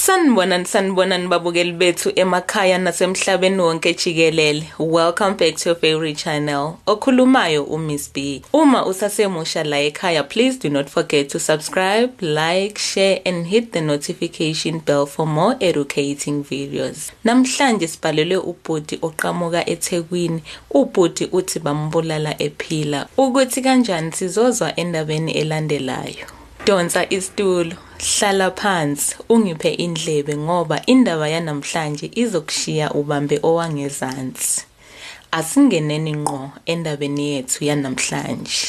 Sanibonani babukeli bethu emakhaya nasemhlabeni wonke jikelele. Welcome back to your favorite channel. Okhulumayo uMiss B. Uma usasemusha la ekhaya, please do not forget to subscribe, like, share and hit the notification bell for more educating videos. Namhlanje sibhalelwe ubhuti oqhamuka eThekwini. Ubhuti uthi bambulala ephila. Ukuthi kanjani sizozwa endabeni elandelayo. Donsa isitulo, hlala phansi, ungiphe indlebe ngoba indaba yanamhlanje izokushiya ubambe owangezansi. Asingeneni ngqo endabeni yethu yanamhlanje.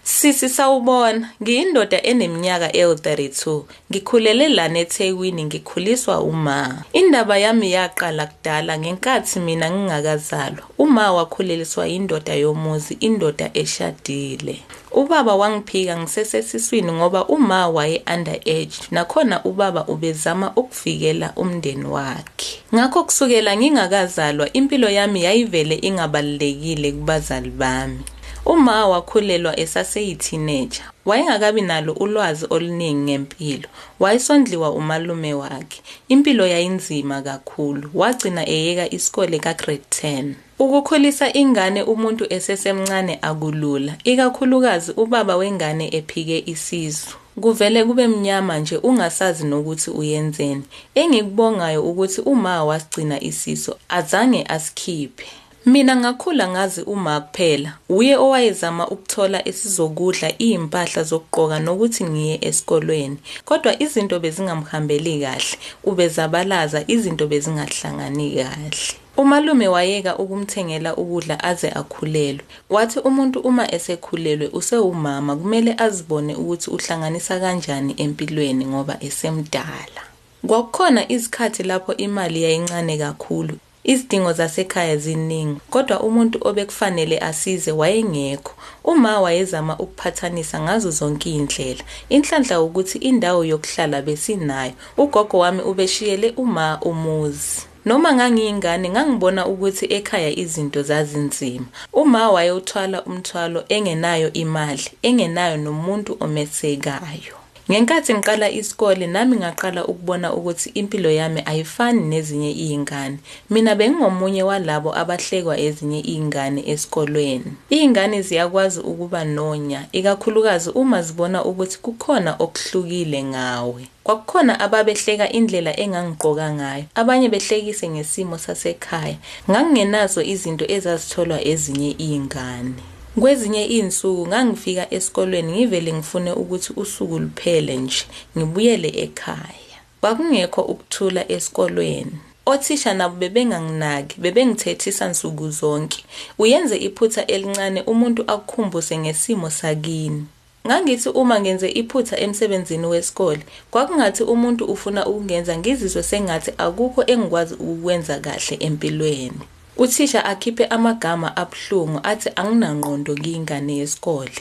Sisi sawubona, ngiyindoda eneminyaka ewu-32, ngikhulele lana eThekwini ngikhuliswa uma. Indaba yami yaqala kudala ngenkathi mina ngingakazalwa. Uma wakhuleliswa indoda yomuzi, indoda eshadile. Ubaba wangiphika ngisesesiswini ngoba uma waye underage, nakhona ubaba ubezama ukuvikela umndeni wakhe. Ngakho kusukela ngingakazalwa, impilo yami yayivele ingabalulekile kubazali bami. Uma wakhulelwa esaseyi-teenager, wayengakabi nalo ulwazi oluningi ngempilo. Wayesondliwa umalume wakhe. Impilo yayinzima kakhulu. Wagcina eyeka isikole ka-grade 10. Ukukhulisa ingane umuntu esesemncane akulula, ikakhulukazi ubaba wengane ephike isisu. Kuvele kube mnyama nje ungasazi nokuthi uyenzeni. Engikubongayo ukuthi uma wasigcina isiso, azange asikhiphe. Mina ngakhula ngazi uma kuphela, uye owayezama ukuthola esizokudla, impahla zokugqoka nokuthi ngiye esikolweni. Kodwa izinto bezingamhambeli kahle, ubezabalaza, izinto bezingahlangani kahle. Umalume wayeka ukumthengela ukudla aze akhulelwe. Wathi umuntu uma esekhulelwe usewumama kumele azibone ukuthi uhlanganisa kanjani empilweni ngoba esemdala. Kwakukhona izikhathi lapho imali yayincane kakhulu. Izidingo zasekhaya ziningi, kodwa umuntu obekufanele asize wayengekho. Uma wayezama ukuphathanisa ngazo zonke indlela. Inhlanhla ukuthi indawo yokuhlala besinayo. Ugogo wami ubeshiyele uma umuzi. Noma ngangiyingane ngangibona ukuthi ekhaya izinto zazinzima. Uma wayeuthwala umthwalo engenayo imali, engenayo nomuntu omesekayo. Ngenkathi ngiqala isikole nami ngaqala ukubona ukuthi impilo yami ayifani nezinye izingane. Mina bengingomunye walabo abahlekwa ezinye izingane esikolweni. Izingane ziyakwazi ukuba nonya, ikakhulukazi uma zibona ukuthi kukhona okuhlukile ngawe. Kwakukhona ababehleka indlela engangigqoka ngayo, abanye behlekise ngesimo sasekhaya. Ngangingenazo izinto ezazitholwa ezinye izingane. Kwezinye izinsuku ngangifika esikolweni ngivele ngifune ukuthi usuku luphele nje ngibuyele ekhaya. Kwakungekho ukuthula esikolweni. Othisha nabo bebenganginaki, bebengithethisa nsuku zonke. Uyenze iphutha elincane umuntu akukhumbuze ngesimo sakini. Ngangithi uma ngenze iphutha emsebenzini wesikole, kwakungathi umuntu ufuna ukungenza ngizizwe sengathi akukho engikwazi ukwenza kahle empilweni. Uthisha akhiphe amagama abuhlungu athi anginangqondo ngiyingane yesikole.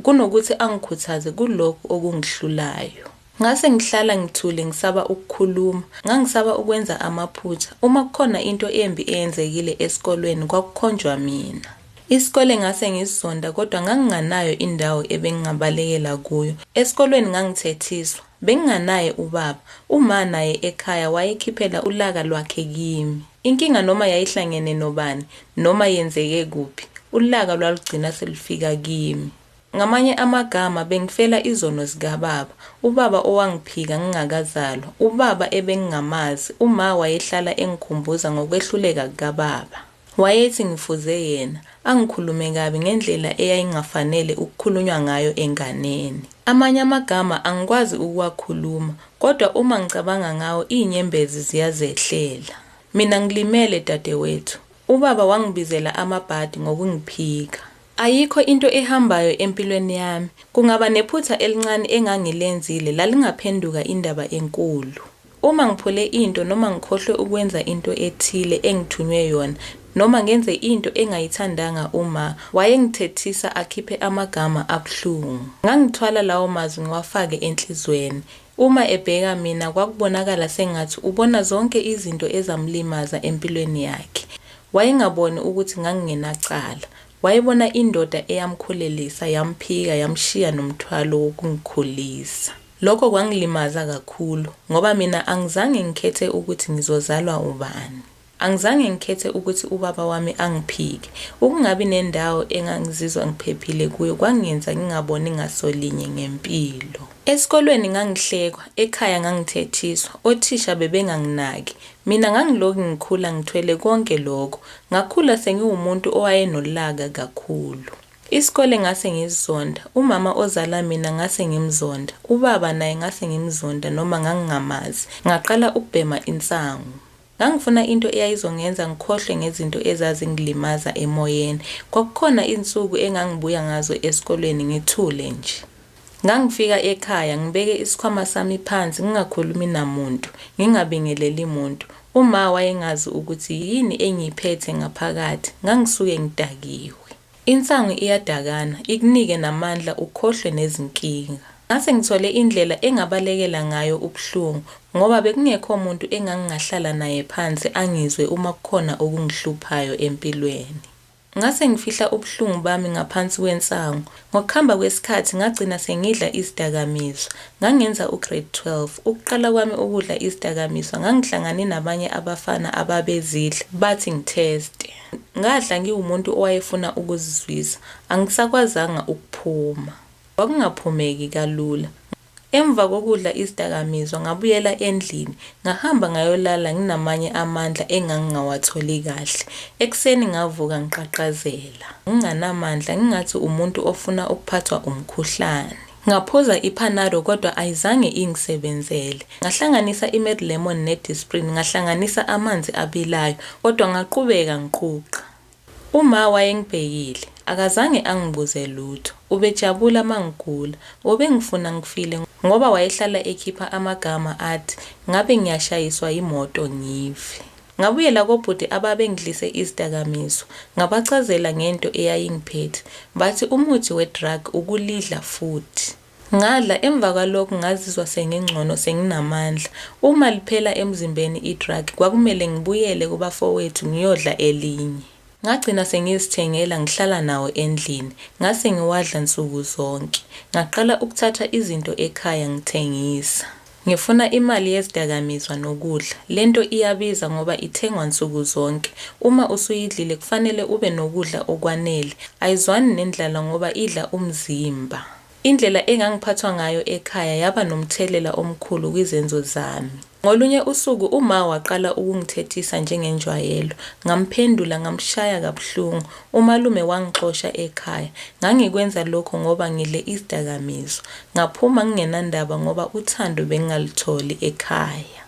Kunokuthi angikhuthaze kulokho okungihlulayo. Ngase ngihlala ngithule ngisaba ukukhuluma, ngangisaba ukwenza amaphutha. Uma kukhona into embi eyenzekile esikolweni kwakukhonjwa mina. Isikole ngase ngisizonda kodwa nganginganayo indawo ebengingabalekela kuyo. Esikolweni ngangithethiswa, benginganaye ubaba. Uma naye ekhaya wayekhiphela ulaka lwakhe kimi. Inkinga noma yayihlangene nobani, noma yenzeke kuphi, ulaka lwalugcina selufika kimi. Ngamanye amagama bengifela izono zikababa, ubaba owangiphika ngingakazalwa, ubaba ebengingamazi. Uma wayehlala engikhumbuza ngokwehluleka kukababa. Wayethi ngifuze yena, angikhulume kabi ngendlela eyayingafanele ukukhulunywa ngayo enganeni. Amanye amagama angikwazi ukuwakhuluma, kodwa uma ngicabanga ngawo izinyembezi ziyazehlela. Mina ngilimele dadewethu. Ubaba wangibizela amabhadi ngokungiphika. Ayikho into ehambayo empilweni yami. Kungaba nephutha elincane engangilenzile lalingaphenduka indaba enkulu. Uma ngiphule into noma ngikhohlwe ukwenza into ethile engithunywe yona, noma ngenze into engayithandanga uma wayengithethisa akhiphe amagama abuhlungu. Ngangithwala lawo mazwi ngiwafake enhlizweni. Uma ebheka mina kwakubonakala sengathi ubona zonke izinto ezamlimaza empilweni yakhe. Wayengaboni ukuthi ngangingenacala. Wayebona indoda eyamkhulelisa, yamphika, yamshiya nomthwalo wokungikhulisa. Lokho kwangilimaza kakhulu ngoba mina angizange ngikhethe ukuthi ngizozalwa ubani. Angizange ngikhethe ukuthi ubaba wami angiphike. Ukungabi nendawo engangizizwa ngiphephile kuyo kwangenza ngingaboni ngasolinye ngempilo. Esikolweni ngangihlekwa, ekhaya ngangithethiswa, othisha bebenganginaki. Mina ngangiloku ngikhula ngithwele konke lokho. Ngakhula sengiwumuntu owayenolaka kakhulu. Isikole ngase ngizonda, umama ozala mina ngase ngimzonda, ubaba naye ngase ngimzonda noma ngangingamazi. Ngaqala ukubhema insangu. Ngangifuna into eyayizongenza ngikhohlwe ngezinto ezazingilimaza emoyeni. Kwakukhona insuku engangibuya ngazo esikolweni ngithule nje. Ngangifika ekhaya ngibeke isikhwama sami phansi ngingakhulumi namuntu, ngingabingeleli umuntu. Uma wayengazi ukuthi yini engiyiphethe ngaphakathi, ngangisuke ngidakiwe. Insangu iyadakana, ikunike namandla ukhohlwe nezinkinga. Ngase ngithole indlela engabalekela ngayo ubuhlungu ngoba bekungekho umuntu engangingahlala naye phansi angizwe uma kukhona okungihluphayo empilweni. Ngase ngifihla ubuhlungu bami ngaphansi kwensangu. Ngokuhamba kwesikhathi ngagcina sengidla izidakamizwa. Ngangenza ugrade 12. Ukuqala kwami ukudla izidakamizwa ngangihlangane nabanye abafana ababezidla bathi ngitheste. Ngadla ngiwumuntu owayefuna ukuzizwisa. Angisakwazanga ukuphuma. Kwakungaphumeki kalula. Emva kokudla izidakamizwa ngabuyela endlini, ngahamba ngayolala nginamanye amandla engangingawatholi kahle. Ekseni ngavuka ngiqaqazela, nginganamandla ngingathi umuntu ofuna ukuphathwa umkhuhlane. Ngaphuza iPanado kodwa ayizange ingisebenzele. Ngahlanganisa iMed Lemon neDisprin, ngahlanganisa amanzi abilayo kodwa ngaqhubeka ngiquqa. Uma wayengibhekile, akazange angibuze lutho. Ubejabula mangigula, ubengifuna ngifile ngoba wayehlala ekhipha amagama athi ngabe ngiyashayiswa imoto ngife. Ngabuyela kobhuti ababengidlise izidakamizwa, ngabachazela ngento eyayingiphethe. Bathi umuthi wedrug ukulidla futhi. Ngadla emva kwalokho ngazizwa sengingcono senginamandla. Uma liphela emzimbeni idrug kwakumele ngibuyele kubafowethu ngiyodla elinye. Ngagcina sengizithengela ngihlala nawo endlini. Ngase ngiwadla nsuku zonke. Ngaqala ukuthatha izinto ekhaya ngithengisa. Ngifuna imali yezidakamizwa nokudla. Lento iyabiza ngoba ithengwa nsuku zonke. Uma usuyidlile kufanele ube nokudla okwanele. Ayizwani nendlala ngoba idla umzimba. Indlela engangiphathwa ngayo ekhaya yaba nomthelela omkhulu kwizenzo zami. Ngolunye usuku uma waqala ukungithethisa njengenjwayelo, ngamphendula ngamshaya kabuhlungu. Umalume wangixosha ekhaya. Ngangikwenza lokho ngoba ngidle izidakamizwa. Ngaphuma ngingenandaba ngoba uthando bengalitholi ekhaya.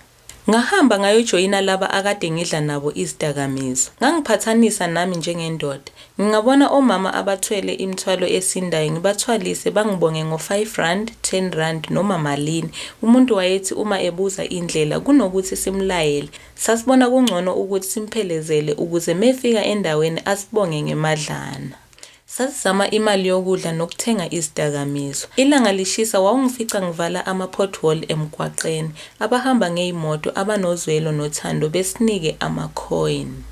Ngahamba ngayojoyina laba akade ngidla nabo izidakamizwa. Ngangiphathanisa nami njengendoda. Ngingabona omama abathwele imithwalo esindayo ngibathwalise bangibonge ngo5 rand, 10 rand noma malini. Umuntu wayethi uma ebuza indlela kunokuthi simlayele, sasibona kungcono ukuthi simphelezele ukuze mefika endaweni asibonge ngemadlana. Sasizama imali yokudla nokuthenga izidakamizwa. Ilanga lishisa wawungifica ngivala ama-pothole emgwaqeni. Abahamba ngezimoto abanozwelo nothando besinike ama-coin.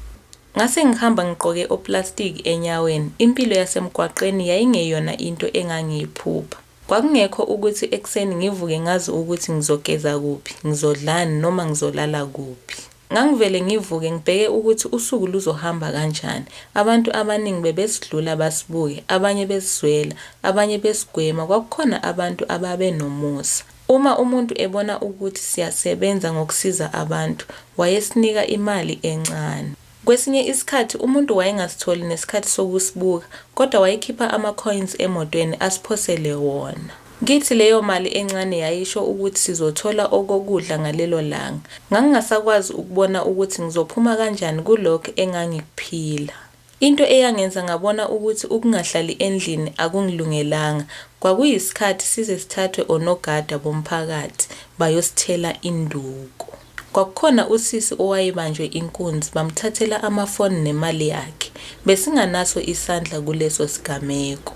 Ngase ngihamba ngiqoke oplastic enyaweni. Impilo yasemgwaqeni yayingeyona into engangiyiphupha. Kwakungekho ukuthi ekseni ngivuke ngazi ukuthi ngizogeza kuphi, ngizodlani noma ngizolala kuphi. Ngangivele ngivuke ngibheke ukuthi usuku luzohamba kanjani. Abantu abaningi bebesidlula basibuke, abanye besizwela, abanye besigwema. Kwakukhona abantu ababenomusa. Uma umuntu ebona ukuthi siyasebenza ngokusiza abantu, wayesinika imali encane. Kwesinye isikhathi umuntu wayengasitholi nesikhathi sokusibuka, kodwa wayekhipha ama-coins emotweni asiphosele wona. Ngithi leyo mali encane yayisho ukuthi sizothola okokudla ngalelo langa. Ngangingasakwazi ukubona ukuthi ngizophuma kanjani kulokho engangikuphila. Into eyangenza ngabona ukuthi ukungahlali endlini akungilungelanga. Kwakuyisikhathi size sithathwe onogada bomphakathi bayosithela induku. Kwakukhona usisi owayebanjwe inkunzi bamthathela amafoni nemali yakhe. Besinganaso isandla kuleso sigameko.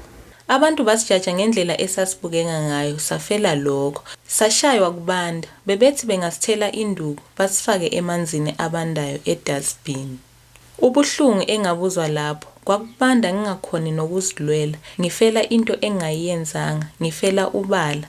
Abantu basijaja ngendlela esasibukeka ngayo, safela lokho. Sashaywa kubanda, bebethi bengasithela induku, basifake emanzini abandayo edustbin. Ubuhlungu engabuzwa lapho, kwakubanda ngingakhoni nokuzilwela, ngifela into engayiyenzanga, ngifela ubala.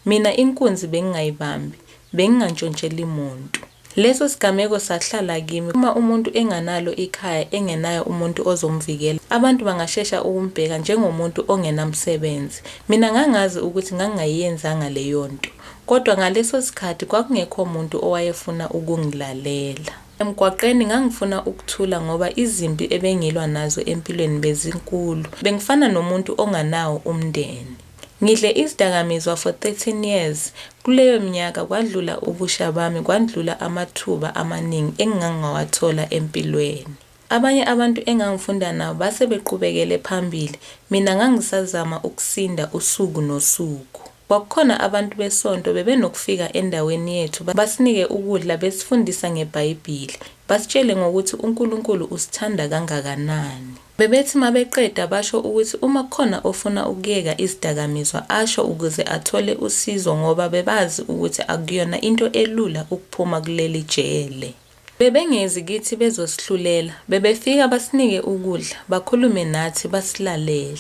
Mina inkunzi bengingayibambi, bengingantshontsheli muntu. Leso sigameko sahlala kimi. Uma umuntu enganalo ikhaya, engenayo umuntu ozomvikela, abantu bangashesha ukumbheka njengomuntu ongenamsebenzi. Mina ngangazi ukuthi ngangayiyenzanga leyo nto, kodwa ngaleso sikhathi kwakungekho muntu owayefuna ukungilalela. Emgwaqeni ngangifuna ukuthula ngoba izimpi ebengilwa nazo empilweni bezinkulu. Bengifana nomuntu onganawo umndeni. Ngidle izidakamizwa for 13 years. Kuleyo minyaka kwadlula ubusha bami, kwadlula amathuba amaningi engingawathola empilweni. Abanye abantu engangifunda nabo base beqhubekele phambili. Mina ngangisazama ukusinda usuku nosuku. Kwakukhona abantu besonto bebenokufika endaweni yethu basinike ukudla, besifundisa ngeBhayibheli, basitshele ngokuthi uNkulunkulu usithanda kangakanani. Bebethi mabeqeda basho ukuthi uma khona ofuna ukuyeka izidakamizwa asho ukuze athole usizo ngoba bebazi ukuthi akuyona into elula ukuphuma kuleli jele. Bebengezi kithi bezosihlulela, bebefika basinike ukudla, bakhulume nathi, basilalele.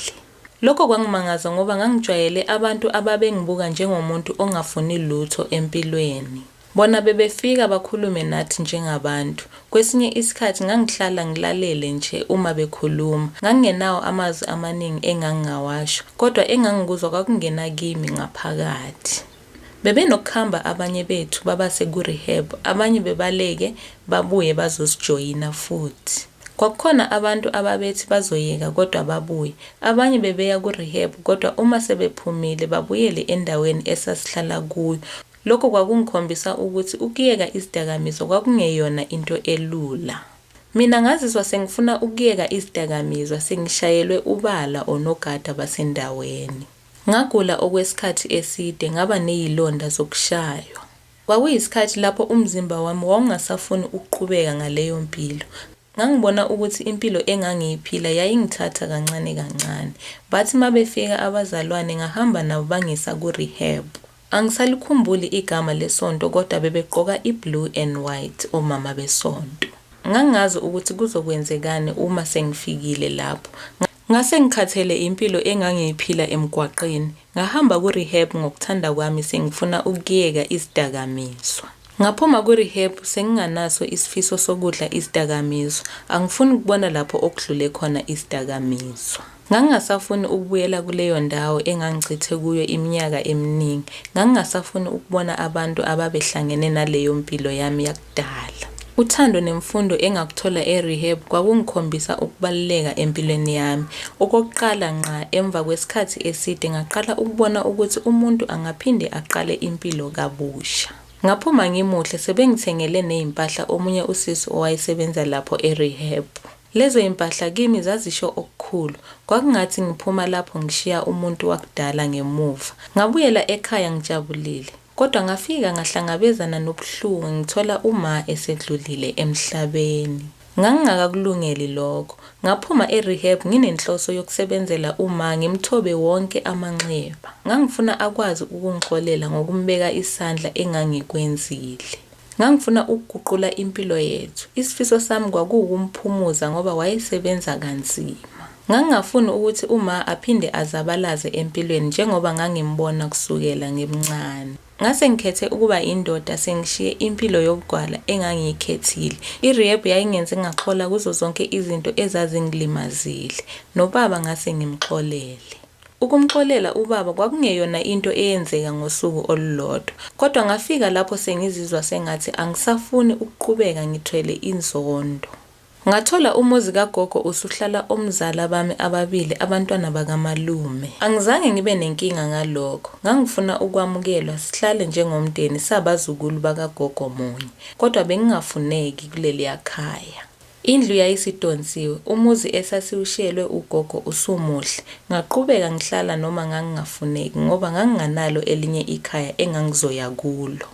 Lokho kwangimangaza ngoba ngangijwayele abantu ababengibuka njengomuntu ongafuni lutho empilweni. Bona bebefika bakhulume nathi njengabantu. Kwesinye isikhathi ngangihlala ngilalele nje uma bekhuluma. Ngangenawo amazwi amaningi engangawasho, kodwa engangikuzwa kwakungena kimi ngaphakathi. Bebenokuhamba abanye bethu babase ku-rehab, abanye bebaleke babuye bazosijoyina futhi. Kwakukhona abantu ababethi bazoyeka kodwa babuye. Abanye bebeya ku-rehab kodwa uma sebephumile babuyele endaweni esasihlala kuyo. Lokho kwakungikhombisa ukuthi ukuyeka izidakamizwa kwakungeyona into elula. Mina ngazizwa sengifuna ukuyeka izidakamizwa sengishayelwe ubala onogada basendaweni. Ngagula okwesikhathi eside, ngaba nezilonda zokushaywa. Kwakuyisikhathi lapho umzimba wami wawungasafuni ukuqhubeka ngaleyo mpilo. Ngangibona ukuthi impilo engangiyiphila yayingithatha kancane kancane. Bathi mabefika abazalwane ngahamba nabo bangisa ku-rehab. Angisalikhumbuli igama lesonto kodwa bebegqoka i-blue and white omama besonto. Ngangazi ukuthi kuzokwenzekani uma sengifikile lapho. Ngase ngikhathele impilo engangiyiphila emgwaqeni. Ngahamba ku-rehab ngokuthanda kwami sengifuna ukuyeka izidakamizwa. Ngaphuma ku-rehab senginganaso isifiso sokudla izidakamizwa. Angifuni ukubona lapho okudlule khona izidakamizwa. Ngangingasafuni ukubuyela kuleyo ndawo engangichithe kuyo iminyaka eminingi. Ngangingasafuni ukubona abantu ababehlangene naleyo mpilo yami yakudala. Uthando nemfundo engakuthola e-rehab kwakungikhombisa ukubaluleka empilweni yami. Okokuqala ngqa emva kwesikhathi eside ngaqala ukubona ukuthi umuntu angaphinde aqale impilo kabusha. Ngaphuma ngimuhle sebengithengele nezimpahla omunye usisi owayesebenza lapho e-rehab. Lezo impahla kimi zazisho okukhulu. Kwakungathi ngiphuma lapho ngishiya umuntu wakudala ngemuva. Ngabuyela ekhaya ngijabulile. Kodwa ngafika ngahlangabezana nobuhlungu ngithola uma esedlulile emhlabeni. Ngangingakakulungeli lokho. Ngaphuma e-rehab nginenhloso yokusebenzela uma ngimthobe wonke amanxeba. Ngangifuna akwazi ukungixolela ngokumbeka isandla engangikwenzile. Ngangifuna ukuguqula impilo yethu. Isifiso sami kwakuwumphumuza ngoba wayesebenza kanzima. Ngangafuni ukuthi uma aphinde azabalaze empilweni njengoba ngangimbona kusukela ngimncane. Ngase ngikhethe ukuba indoda sengishiye impilo yobugwala engangiyikhethile. I-rehab yayingenze ngaxola kuzo zonke izinto ezazingilimazile. Nobaba ngase ngimxolele. Ukumxolela ubaba kwakungeyona into eyenzeka ngosuku olulodwa. Kodwa ngafika lapho sengizizwa sengathi angisafuni ukuqhubeka ngithwele inzondo. Ngathola umuzi kagogo usuhlala omzala bami ababili abantwana bakamalume. Angizange ngibe nenkinga ngalokho. Ngangifuna ukwamukelwa sihlale njengomndeni sabazukulu bakagogo munye. Kodwa bengingafuneki kuleli yakhaya. Indlu yayisidonsiwe, umuzi esasiwushelwe ugogo usumuhle. Ngaqhubeka ngihlala noma ngangingafuneki ngoba nganginganalo elinye ikhaya engangizoya kulo.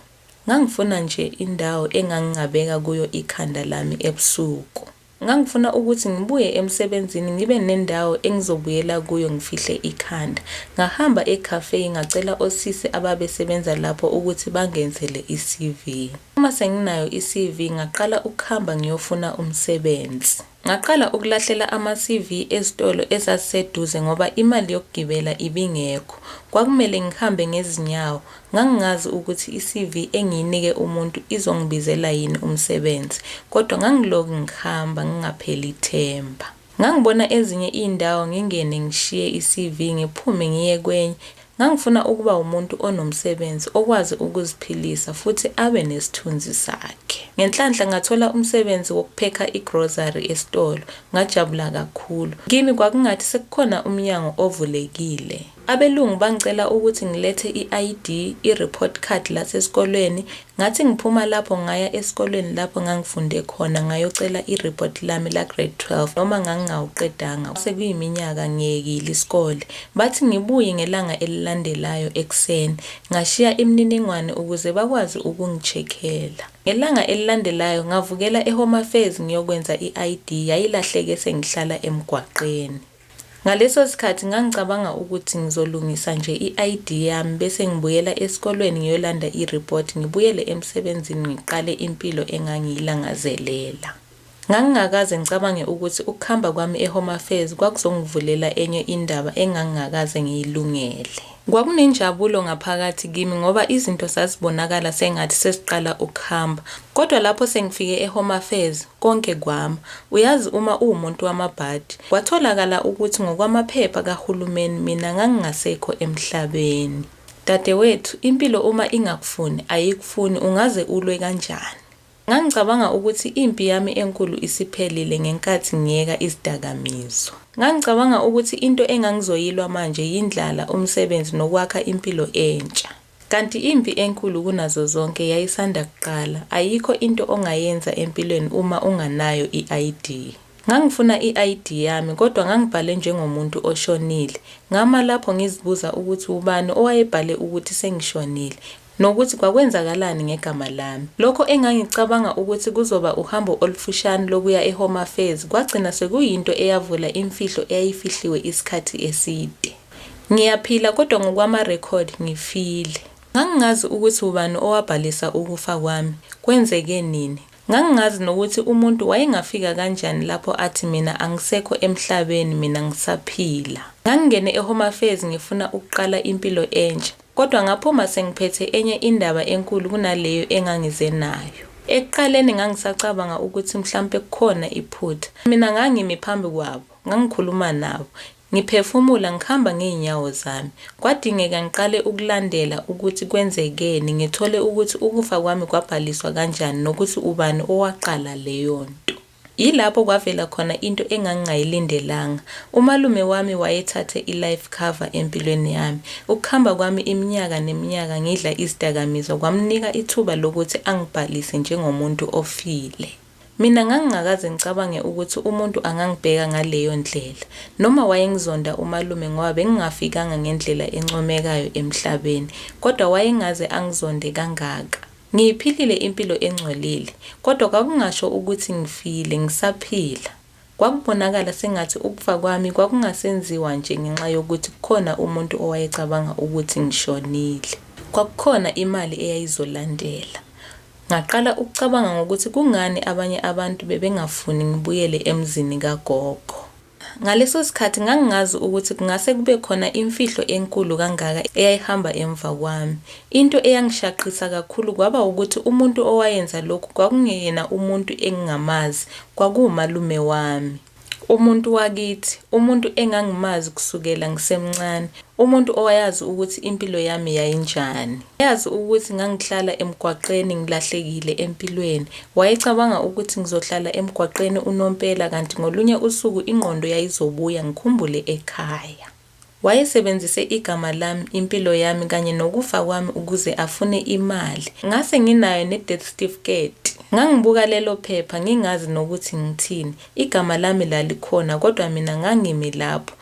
Ngangifuna nje indawo engangingabeka kuyo ikhanda lami ebusuku. Ngangifuna ukuthi ngibuye emsebenzini ngibe nendawo engizobuyela kuyo ngifihle ikhanda. Ngahamba ecafe ngacela osisi ababesebenza lapho ukuthi bangenzele i-CV. Uma senginayo i-CV ngaqala ukuhamba ngiyofuna umsebenzi. Ngaqala ukulahlela ama-CV esitolo esasiseduze ngoba imali yokugibela ibingekho. Kwakumele ngihambe ngezinyawo. Ngangingazi ukuthi i-CV engiyinike umuntu izongibizela yini umsebenzi. Kodwa ngangiloku ngihamba ngingapheli ithemba. Ngangibona ezinye iy'ndawo ngingene ngishiye i-CV ngiphume ngiye kwenye. Ngangifuna ukuba umuntu onomsebenzi okwazi ukuziphilisa futhi abe nesithunzi sakhe. Ngenhlanhla ngathola umsebenzi wokupheka igrocery esitolo. Ngajabula kakhulu. Kimi kwakungathi sekukhona umnyango ovulekile. Abelungu bangicela ukuthi ngilethe i-ID, i-report card lasesikolweni. Ngathi ngiphuma lapho ngaya esikolweni lapho ngangifunde khona ngayocela i-report lami la grade 12 noma ngangingawuqedanga. Sekuyiminyaka ngiyekile isikole. Bathi ngibuye ngelanga elilandelayo ekuseni. Ngashiya imininingwane ukuze bakwazi ukungicheckela. Ngelanga elilandelayo ngavukela eHome Affairs ngiyokwenza i-ID yayilahleke sengihlala emgwaqeni. Ngaleso sikhathi ngangicabanga ukuthi ngizolungisa nje i-ID yami bese ngibuyela esikolweni ngiyolanda i-report ngibuyele emsebenzini ngiqale impilo engangiyilangazelela. Ngangingakaze ngicabange ukuthi ukuhamba kwami eHome Affairs kwakuzongivulela enye indaba engangingakaze ngiyilungele. Kwakunenjabulo ngaphakathi kimi ngoba izinto zazibonakala sengathi sesiqala ukuhamba. Kodwa lapho sengifike eHome Affairs konke kwami. Uyazi uma uwumuntu wamabhadi, kwatholakala ukuthi ngokwamaphepha kahulumeni mina ngangingasekho emhlabeni. Dadewethu, impilo uma ingakufuni ayikufuni ungaze ulwe kanjani? Ngangicabanga ukuthi impi yami enkulu isiphelile ngenkathi ngiyeka izidakamizwa. Ngangicabanga ukuthi into engangizoyilwa manje yindlala, umsebenzi nokwakha impilo entsha. Kanti impi enkulu kunazo zonke yayisanda kuqala. Ayikho into ongayenza empilweni uma unganayo i-ID. Ngangifuna i-ID yami kodwa ngangibhale njengomuntu oshonile. Ngama lapho ngizibuza ukuthi ubani owayebhale ukuthi sengishonile. Nokuthi kwakwenzakalani ngegama lami. Lokho engangicabanga ukuthi kuzoba uhambo olufushane lokuya eHome Affairs kwagcina sekuyinto eyavula imfihlo eyayifihliwe isikhathi eside. Ngiyaphila kodwa ngokwama-record ngifile. Ngangingazi ukuthi ubani owabhalisa ukufa kwami, kwenzeke nini. Ngangingazi nokuthi umuntu wayengafika kanjani lapho athi mina angisekho emhlabeni mina ngisaphila. Ngangingene eHome Affairs ngifuna ukuqala impilo entsha. Kodwa ngaphuma sengiphethe enye indaba enkulu kunaleyo engangize nayo. Ekuqaleni ngangisacabanga ukuthi mhlambe kukhona iphutha. Mina ngangimi phambi kwabo, ngangikhuluma nabo, ngiphefumula ngihamba ngeenyawo zami. Kwadingeka ngiqale ukulandela ukuthi kwenzekeni, ngithole ukuthi ukufa kwami kwabhaliswa kanjani nokuthi ubani owaqala leyo nto. Yilapho kwavela khona into engangingayilindelanga. Umalume wami wayethathe i-life cover empilweni yami. Ukuhamba kwami iminyaka neminyaka ngidla izidakamizwa kwamnika ithuba lokuthi angibhalise njengomuntu ofile. Mina ngangingakaze ngicabange ukuthi umuntu angangibheka ngaleyo ndlela. Noma wayengizonda umalume ngoba bengingafikanga ngendlela encomekayo emhlabeni, kodwa wayengaze angizonde kangaka. Ngiyiphilile impilo engcolile, kodwa kwakungasho ukuthi ngifile, ngisaphila. Kwakubonakala sengathi ukufa kwami kwakungasenziwa nje ngenxa yokuthi kukhona umuntu owayecabanga ukuthi ngishonile. Kwakukhona imali eyayizolandela. Ngaqala ukucabanga ngokuthi kungani abanye abantu bebengafuni ngibuyele emzini kagogo. Ngaleso sikhathi ngangingazi ukuthi kungase kube khona imfihlo enkulu kangaka eyayihamba emva kwami. Into eyangishaqisa kakhulu kwaba ukuthi umuntu owayenza lokhu kwakungeyena umuntu engingamazi, kwakuwumalume wami. Umuntu wakithi, umuntu engangimazi kusukela ngisemncane, umuntu owayazi ukuthi impilo yami yayinjani. Yazi ukuthi ngangihlala emgwaqeni ngilahlekile empilweni. Wayecabanga ukuthi ngizohlala emgwaqeni unomphela kanti ngolunye usuku ingqondo yayizobuya ngikhumbule ekhaya. Wayesebenzise igama lami, impilo yami kanye nokufa kwami ukuze afune imali. Ngase nginayo ne-death certificate. Ngangibuka lelo phepha ngingazi nokuthi ngithini. Igama lami lalikhona kodwa mina ngangimi lapho.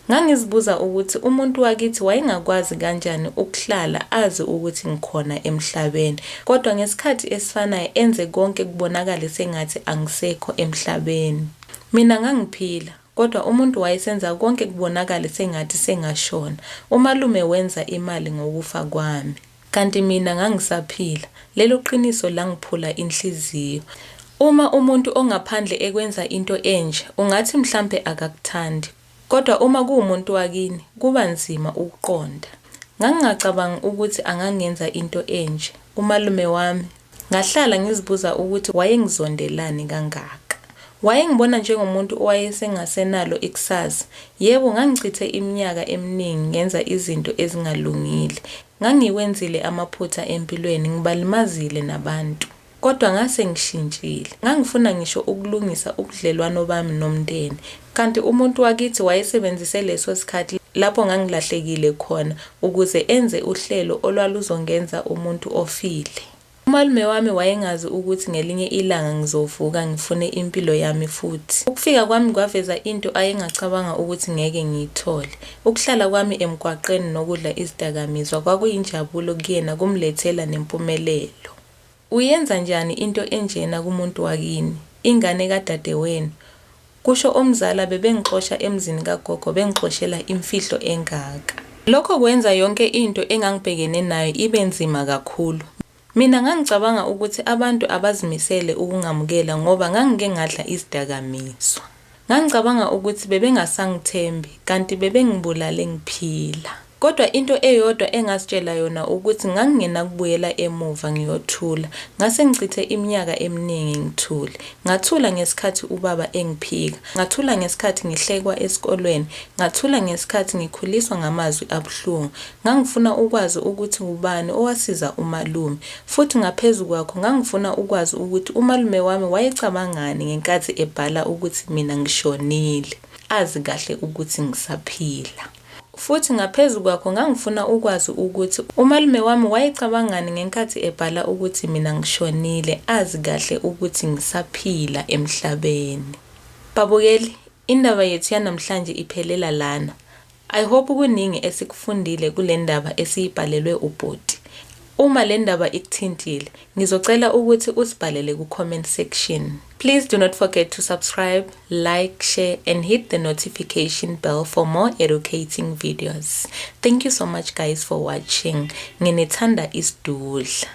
Ngangizibuza ukuthi umuntu wakithi wayengakwazi kanjani ukuhlala azi ukuthi ngikhona emhlabeni. Kodwa ngesikhathi esifanayo enze konke kubonakala sengathi angisekho emhlabeni. Mina ngangiphila. Kodwa umuntu wayesenza konke kubonakala sengathi sengashona. Umalume wenza imali ngokufa kwami. Kanti mina ngangisaphila. Lelo qiniso langiphula inhliziyo. Uma umuntu ongaphandle ekwenza into enje, ungathi mhlambe akakuthandi. Kodwa uma kuwumuntu wakini, kuba nzima ukuqonda. Ngangingacabangi ukuthi angangenza into enje. Umalume wami, ngahlala ngizibuza ukuthi wayengizondelani kangaka. Wayengibona njengomuntu owayesengasenalo ikusasa. Yebo, ngangichithe iminyaka eminingi ngenza izinto ezingalungile. Ngangiwenzile amaphutha empilweni, ngibalimazile nabantu. Kodwa ngase ngishintshile. Ngangifuna ngisho ukulungisa ubudlelwano bami nomndeni. Kanti umuntu wakithi wayesebenzise leso sikhathi lapho ngangilahlekile khona ukuze enze uhlelo olwaluzongenza umuntu ofile. Umalume wami wayengazi ukuthi ngelinye ilanga ngizovuka ngifune impilo yami futhi. Ukufika kwami kwaveza into ayengacabanga ukuthi ngeke ngiyithole. Ukuhlala kwami emgwaqeni nokudla izidakamizwa kwakuyinjabulo kuyena, kumlethela nempumelelo. Uyenza njani into enjena kumuntu wakini? Ingane kadadewenu. Kusho omzala bebengixosha emzini kagogo, bengixoshela imfihlo engaka. Lokho kwenza yonke into engangibhekene nayo ibe nzima kakhulu. Mina ngangicabanga ukuthi abantu abazimisele ukungamukela ngoba ngangike ngadla izidakamizwa. Ngangicabanga ukuthi bebengasangithembi kanti bebengibulale ngiphila. Kodwa into eyodwa engasitshela yona ukuthi ngangingena kubuyela emuva ngiyothula. Ngase ngichithe iminyaka eminingi ngithule. Ngathula ngesikhathi ubaba engiphika. Ngathula ngesikhathi ngihlekwa esikolweni. Ngathula ngesikhathi ngikhuliswa ngamazwi abuhlungu. Ngangifuna ukwazi ukuthi ubani owasiza umalume. Futhi ngaphezulu kwakho ngangifuna ukwazi ukuthi umalume wami wayecabangani ngenkathi ebhala ukuthi mina ngishonile. Azi kahle ukuthi ngisaphila. Futhi ngaphezulu kwakho ngangifuna ukwazi ukuthi umalume wami wayecabangani ngenkathi ebhala ukuthi mina ngishonile, azi kahle ukuthi ngisaphila emhlabeni. Babukeli, indaba yethu yanamhlanje iphelela lana. I hope kuningi esikufundile kule ndaba esiyibhalelwe ubhoti. Uma le ndaba ikuthintile, ngizocela ukuthi usibhalele ku-comment section. Please do not forget to subscribe, like, share, and hit the notification bell for more educating videos. Thank you so much guys for watching. Nginethanda isidudla.